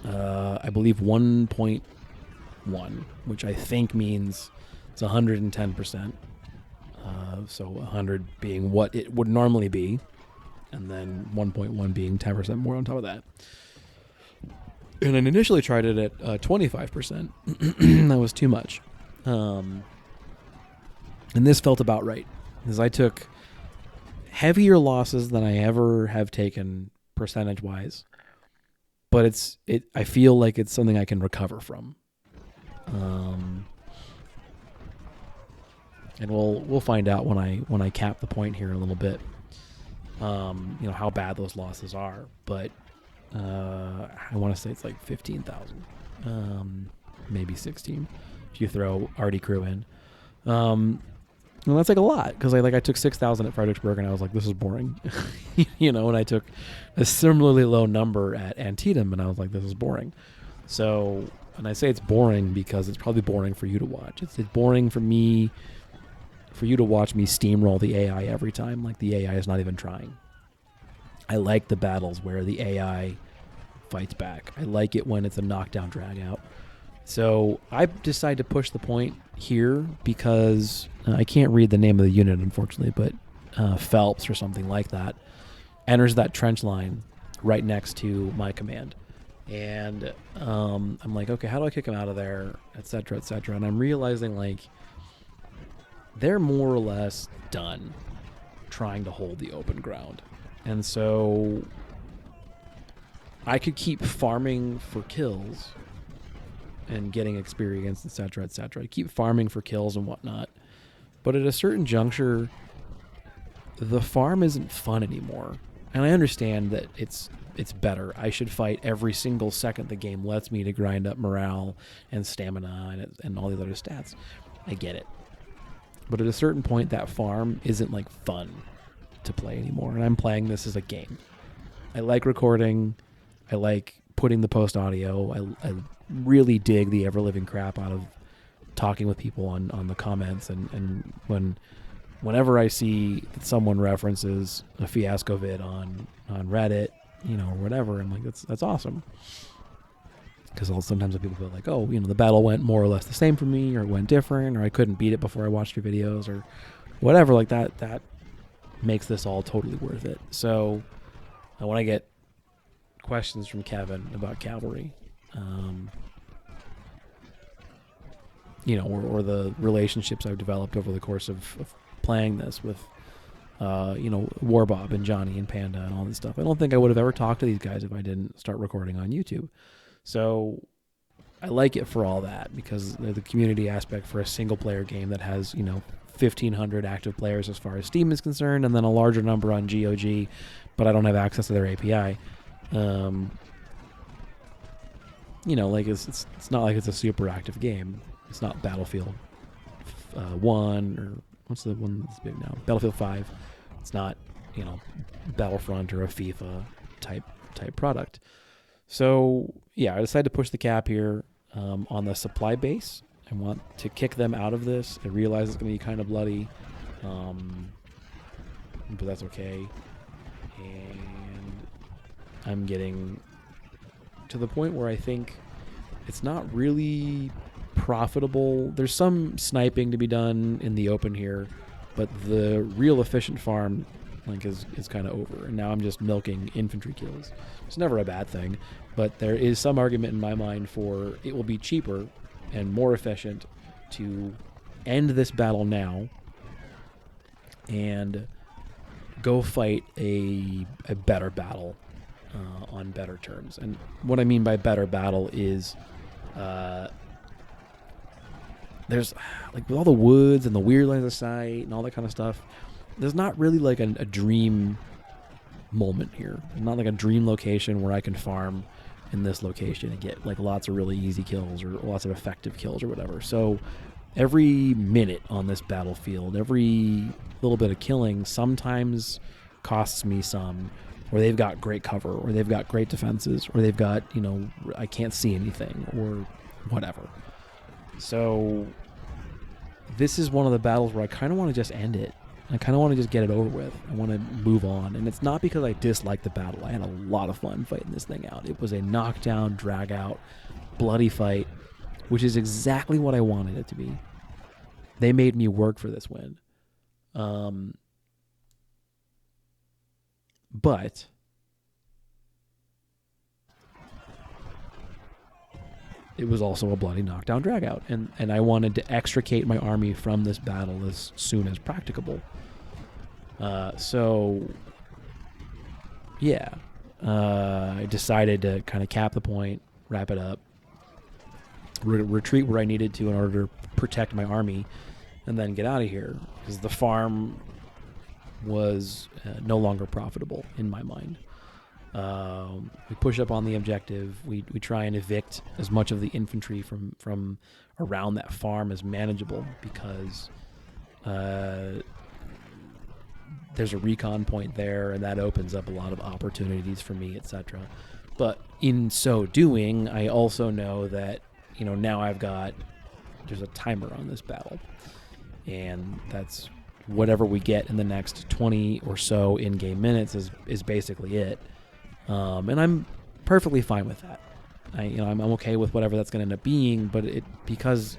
I believe, 1.1, which I think means it's 110%. So 100 being what it would normally be, and then 1.1 being 10% more on top of that. And I initially tried it at 25%. That was too much. And this felt about right, because I took heavier losses than I ever have taken percentage-wise. But I feel like it's something I can recover from. And we'll find out when I cap the point here in a little bit. How bad those losses are, but I want to say it's like 15,000, maybe 16 if you throw Artie Crew in. And that's like a lot, because I took 6,000 at Fredericksburg and I was like, this is boring. And I took a similarly low number at Antietam and I was like, this is boring. So, and I say it's boring because it's probably boring for you to watch. It's boring for you to watch me steamroll the AI every time, like the AI is not even trying. I like the battles where the AI fights back. I like it when it's a knockdown drag out. So I decided to push the point here because I can't read the name of the unit, unfortunately, but Phelps or something like that enters that trench line right next to my command. And I'm like, okay, how do I kick him out of there, et cetera, et cetera. And I'm realizing, like, they're more or less done trying to hold the open ground. And so I could keep farming for kills and getting experience, et cetera, et cetera. I keep farming for kills and whatnot. But at a certain juncture, the farm isn't fun anymore. And I understand that it's better. I should fight every single second the game lets me to grind up morale and stamina and all the other stats. I get it. But at a certain point, that farm isn't like fun to play anymore. And I'm playing this as a game. I like recording. I like putting the post audio. I really dig the ever-living crap out of talking with people on the comments. And whenever I see that someone references a fiasco vid on Reddit, or whatever, I'm like, that's awesome. Because sometimes people go like, oh, the battle went more or less the same for me, or it went different, or I couldn't beat it before I watched your videos, or whatever like that. That makes this all totally worth it. So when I get questions from Kevin about cavalry, or the relationships I've developed over the course of playing this with, Warbob and Johnny and Panda and all this stuff, I don't think I would have ever talked to these guys if I didn't start recording on YouTube. So I like it for all that, because the community aspect for a single player game that has, 1,500 active players as far as Steam is concerned, and then a larger number on GOG, but I don't have access to their API. It's not like it's a super active game. It's not Battlefield 1 or what's the one that's big now? Battlefield 5. It's not, Battlefront or a FIFA type product. So, yeah, I decided to push the cap here on the supply base. I want to kick them out of this. I realize it's going to be kind of bloody, but that's okay. And I'm getting to the point where I think it's not really profitable. There's some sniping to be done in the open here, but the real efficient farm is kind of over, and now I'm just milking infantry kills. It's never a bad thing, but there is some argument in my mind for it will be cheaper and more efficient to end this battle now and go fight a better battle on better terms. And what I mean by better battle is there's like with all the woods and the weird lines of sight and all that kind of stuff, there's not really like a dream moment here. Not like a dream location where I can farm in this location and get like lots of really easy kills or lots of effective kills or whatever. So every minute on this battlefield, every little bit of killing sometimes costs me some, or they've got great cover, or they've got great defenses, or they've got, I can't see anything, or whatever. So this is one of the battles where I kind of want to just end it. I kind of want to just get it over with. I want to move on. And it's not because I dislike the battle. I had a lot of fun fighting this thing out. It was a knockdown, drag out, bloody fight, which is exactly what I wanted it to be. They made me work for this win. But it was also a bloody knockdown drag out. And I wanted to extricate my army from this battle as soon as practicable. So I decided to kind of cap the point, wrap it up, retreat where I needed to in order to protect my army, and then get out of here because the farm was no longer profitable in my mind. We push up on the objective. We try and evict as much of the infantry from around that farm as manageable because there's a recon point there, and that opens up a lot of opportunities for me, etc. But in so doing, I also know that now there's a timer on this battle, and that's whatever we get in the next 20 or so in-game minutes is basically it. And I'm perfectly fine with that. I'm okay with whatever that's going to end up being, but because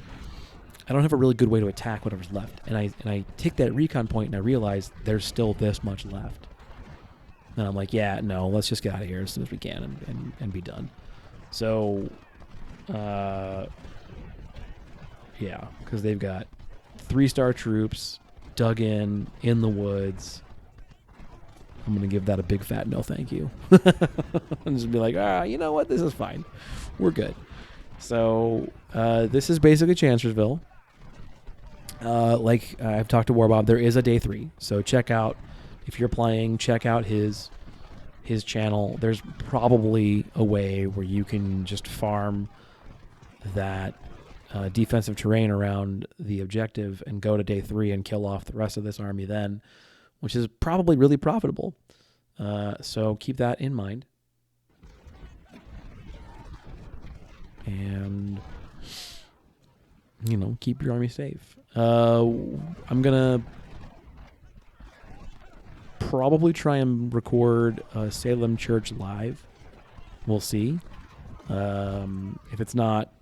I don't have a really good way to attack whatever's left. And I take that recon point and I realize there's still this much left. And I'm like, let's just get out of here as soon as we can and be done. So, because they've got 3-star troops dug in the woods. I'm going to give that a big fat no thank you. And just be like, you know what? This is fine. We're good. So this is basically Chancellorsville. Like I've talked to Warbob, there is a day 3. So check out, if you're playing, check out his channel. There's probably a way where you can just farm that defensive terrain around the objective and go to day 3 and kill off the rest of this army then, which is probably really profitable. So keep that in mind. And, keep your army safe. I'm going to probably try and record Salem Church live. We'll see. If it's not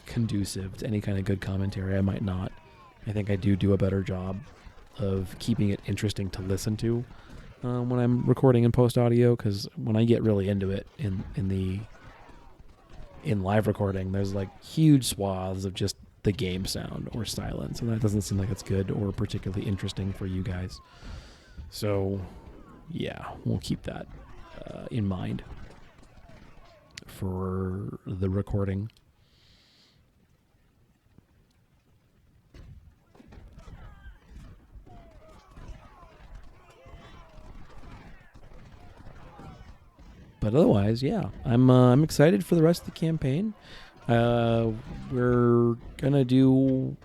conducive to any kind of good commentary, I might not. I think I do a better job of keeping it interesting to listen to when I'm recording in post audio, because when I get really into it in live recording, there's huge swaths of just the game sound or silence, and that doesn't seem like it's good or particularly interesting for you guys. So we'll keep that in mind for the recording. But otherwise, I'm excited for the rest of the campaign. We're gonna do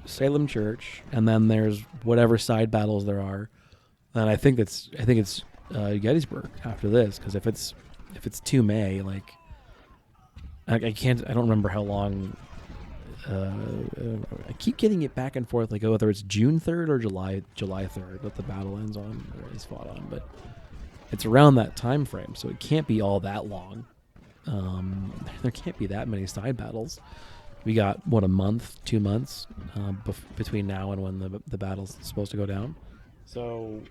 Salem Church, and then there's whatever side battles there are. And I think it's Gettysburg after this, because if it's 2 May, I don't remember how long. I keep getting it back and forth, whether it's June 3rd or July 3rd that the battle ends on or is fought on, but it's around that time frame, so it can't be all that long. There can't be that many side battles. We got, a month, 2 months between now and when the battle's supposed to go down. So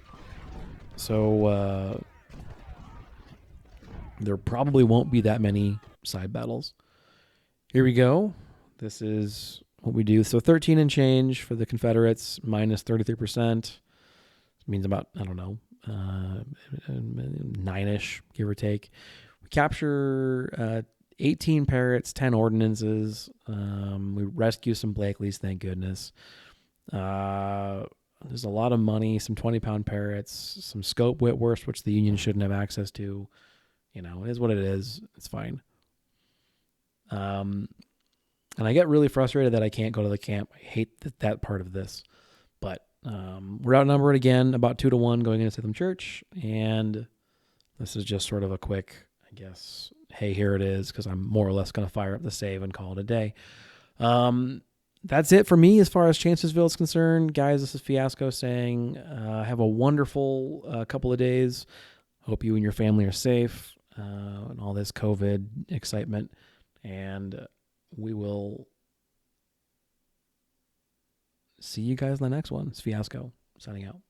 there probably won't be that many side battles. Here we go. This is what we do. So 13 and change for the Confederates, minus 33%. It means about, I don't know, 9-ish, give or take. We capture 18 parrots, 10 ordinances. We rescue some Blakeley's, thank goodness. There's a lot of money, some 20-pound parrots, some scope Whitworths, which the union shouldn't have access to. It is what it is. It's fine. And I get really frustrated that I can't go to the camp. I hate that part of this. But we're outnumbered again, about 2-1 going into Salem Church. And this is just sort of a quick, I guess, hey, here it is, because I'm more or less going to fire up the save and call it a day. That's it for me as far as Chancellorsville is concerned. Guys, this is Fiasco saying have a wonderful couple of days. Hope you and your family are safe and all this COVID excitement. And we will see you guys in the next one. It's Fiasco signing out.